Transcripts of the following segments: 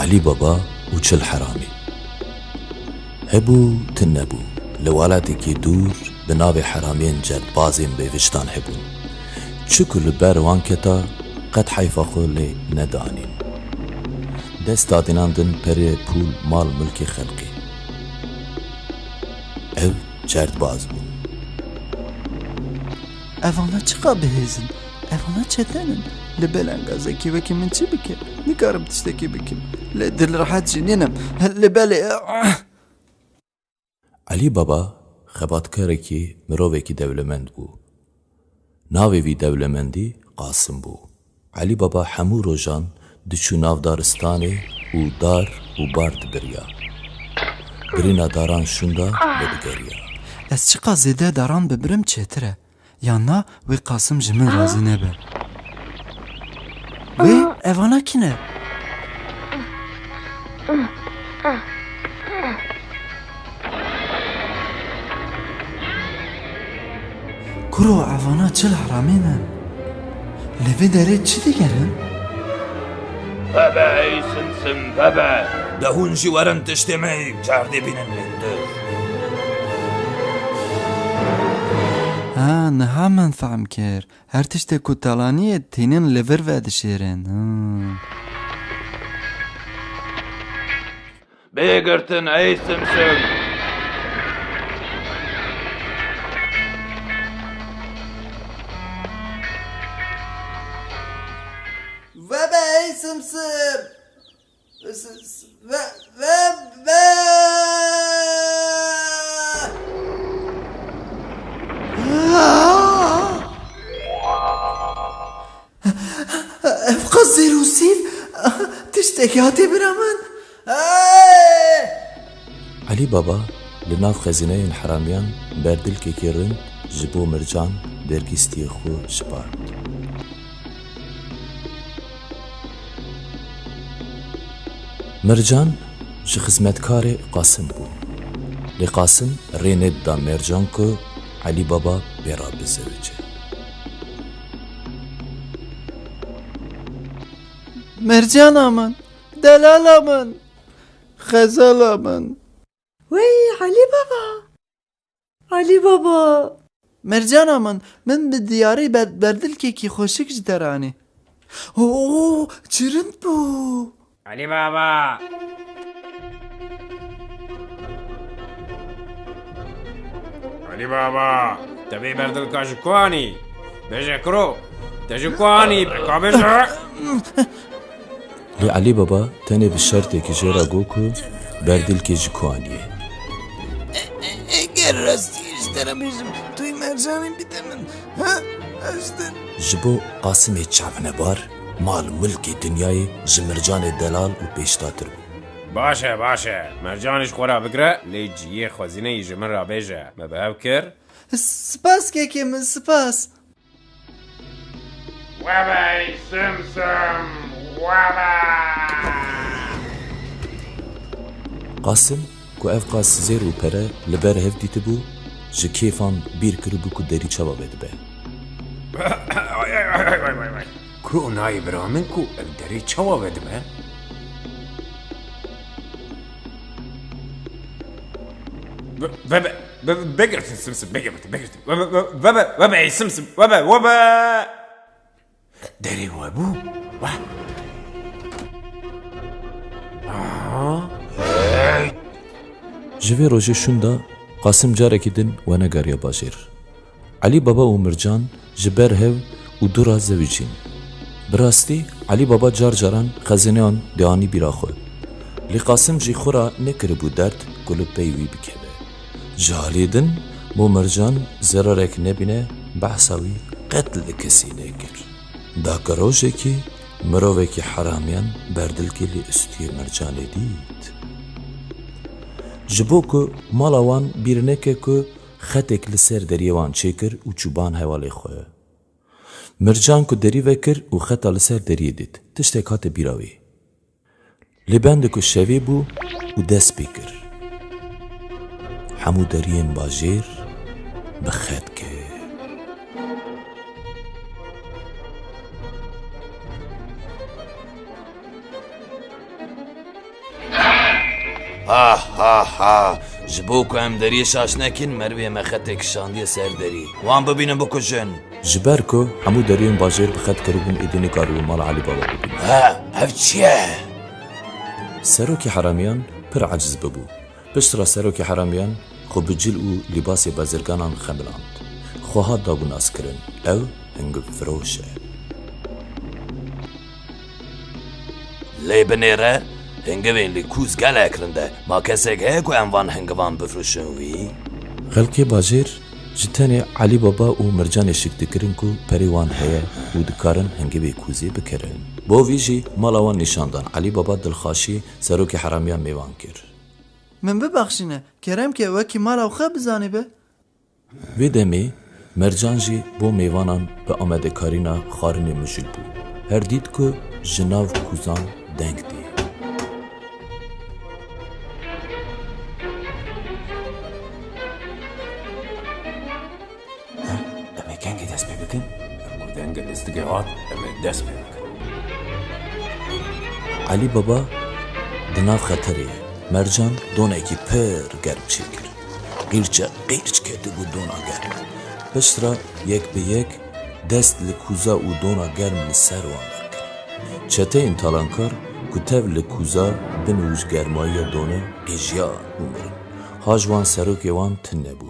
علی بابا و چل حرامی هبو تنبو لوالتی که دور به ناو حرامین جد بازین به وجدان هبون چکو لبر وانکتا قد حیفا خوله ندانین دست دادینان دن پره پول مال ملک خلقی ev cerdbaz bû. Evana çıqa bihêzin, evana çetenin. Li belengazekî wekî min çi bikim? Nikarim tiştekî bikim. Lê dil rahat jî nînim. Li belê... Alî Baba xebatkarekî mirovekî dewlemend bû. Navê vî dewlemendî Qasım bû. Alî Baba hemû rojan diçû nav daristanê û dar û bar dibiriya. Birîna daran şunda vedigeriya. Ez çıqa zêde daran bibirim çêtir e. Yanna wê Qasım ji min razî nebe. Wê evana kî ne? Kuro evana çil heramî ne? Li vê derê çi digerin? Bebe ey simsim bebe. Dehun jî werin tiştê me cerdê bînin lêdir. Ha, niha min fehm kir. Her tiştê ku talaniyê tênin li vir ve dişêrin. Bêgirtin ey simsim. Vebe ey simsim. Ev qazir û sîv tiştekî hatê bira min. Alî Baba li nav xezineyên heramiyan berdilkekî rind ji bo Mircan dergîstiyê xwe jiband. Mircan ji xizmetkarê Qasım bû. Lê Qasım rê nedida Mircan ku Alî Baba bêra bizewece. Mercana min, delala min, xezala min. Wey Ali Baba. Ali Baba. Mercana min bi diyarê berdilkekî xweşik ji deranê. Oo, çirind bû. Ali Baba. Ali Baba. Tebê berdilka ji ku anî? Bêje kiro. Te ji ku anî? Beka bêje. Lê Alî Baba tenê bi şertekî jêra got ku berdilkê ji ku anîye. Eger rastî ji deremêjim tuyî mercanê bide min. Ji bo Qasımê çavnebar mal milkê dinyayê ji Mircanê delal û pêşdatir bû. Baş e. Mercanê ji xwe re bigire, lê ciyê xwezineyî ji min re bêje. Me bi hev kir? Spas kekê min, spas. Webe ey simsim. Webe. Qasım ku ev qas zêr û pere li ber hev dîtibû ji kêfan bîr kiribû ku derî çawa vedibe. Ku nayê bira min ku ev derê çawa vedibe? Webe bigirtin simsim bigirtin. Webe ey simsim. Webe. Derê we bû? Wah. Ji vê rojê şunda Qasım carekî din we negeriya bajêr. Alî Baba û Mircan ji ber hev û dura zewicîn. Bi rastî Alî Baba car caran xezineyan de anî bîra xwe. Lê Qasım jî xwe ra nekiribû derd ku li pey wî bikeve. Ji alî din bo Mircan zerarek nebîne behsa wî qet li kesî nekir. Daka rojekî mirovekî heramiyan berdilkê lê üstiyê Mircanê dît. Ji bo ku mala wan bîr neke ku xetek li ser deriyê wan çêkir û çûban hevalê xwe. Mircan ku derî vekir û xeta li ser deriyê dît, tiştek hate bîra wê. Lê bende ku şevê bû û dest pê kir. Hemû deriyên bajêr bi xet kir. Ha ha ha. Ji bo ku em deriyê şaş nekin mervê me xetê kişandiye ser derî. Wan bibînin bikujin. ji ber ku hemû deriyên bajêr bi xet kiribûn êdî nikaribû mala Elî Baba bibînin. Ha, ev çi ye? Serokê heramiyan pir eciz bibû. Piştre serokê heramiyan xwe bi cil û lîbasê bezirganan xemiland. Xweha dabû naskirin. Ew hingiv firoş e. Lê binêre hingivên lî kûz gelek rinde. Ma kesek heye ku em van hingivan bifrûşin wî? Xelkê bajêr ji tenê Elî Baba û Mircanê şik dikirin ku perê wan heye û dikarin hingivê kûzê bikirin. Bo vî jî mala wan nîşandan Elî Baba dilxweşî serokê heramiyan mêvan kir. Min bibexşîne kerem ke wekî mala xwe bizanî be. Vê demê Mercan jî bo mêvanan bi amedekarîna xwarinê mijûl bû. Her dît ku ji nav kûzan deng dî. Em ê kengê dest pê bikin? Em ku dengê listigê hat, em ê dest pê bikin. Elî Baba di nav xeterê ye. Mercan donekî pir germ çêkir. Qîrçe qîrç ketibû dona germ. Piştre yek bi yek dest li kûza û dona germ li ser wan dakir. Çeteyên talankar ku tev li kûza bin û ji germayiya dona êjiya û mirin. Ha ji wan serokê wan tin nebû.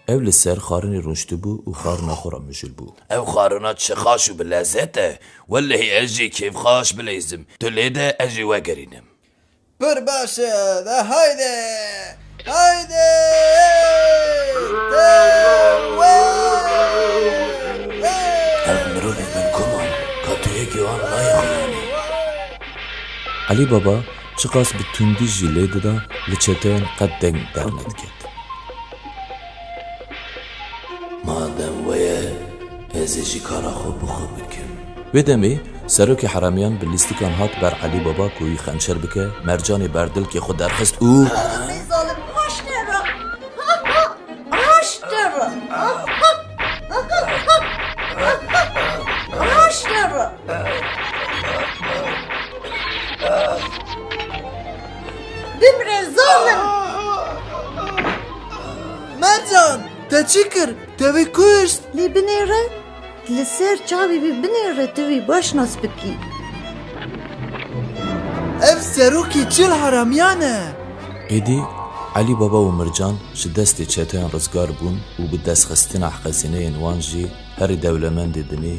Ev li ser xwarinê rûniştibû û xwarina xwe ra mijûl bû. Ev xwarina çi xaş û bi lezzet e. Wellehî ez jî kêfxaş bilêzim. Tu lê de ez jî vegerînim. Pir baş e de haydi. Haydi. Ev mirovê min kuman. Katûyekî wan nayaxuyanî. Elî Baba çiqas bi tundî jî lê dida li çeteyên qet deng dernediket. Madem we ye ez ê jî kara xwe bi xwe bikim. Vê demê serokê heramiyan bi lîstikan hat ber Elî Baba ku wî xençer bike, Mercanê berdilkê xwe derxist û zalim hoş dere. Hoş dere. Hoş dere. Bimre zalim. Mercan te çi kir? Te wî kuşt. Li binêre li ser çavê wî binêre tu wî baş nas bikî. Ev serokî çil heramiyan e. êdî Elî Baba û Mircan ji destê çeteyan rizgar bûn û bi destxistina xezineyên wan jî herî dewlemendê dinê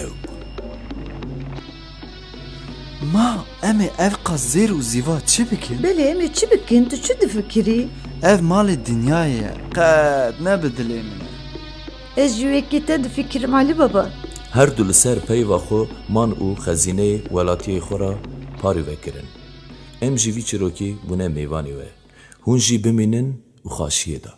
ew bûn. Ma em ê ev qas zêr û zîva çi bikin? Belê em ê çi bikin tu çi difikirî? Ev malê dinyayê ye. Qet ne bi dilê min e. Ez jî wekî te difikirim Elî Baba. Her du li ser peyva xwe man û xezineyê welatiyê xwe ra parî vekirin. Em jî vî çîrokî bûne mêvanê we. Hûn jî bimînin û xaşiyê da.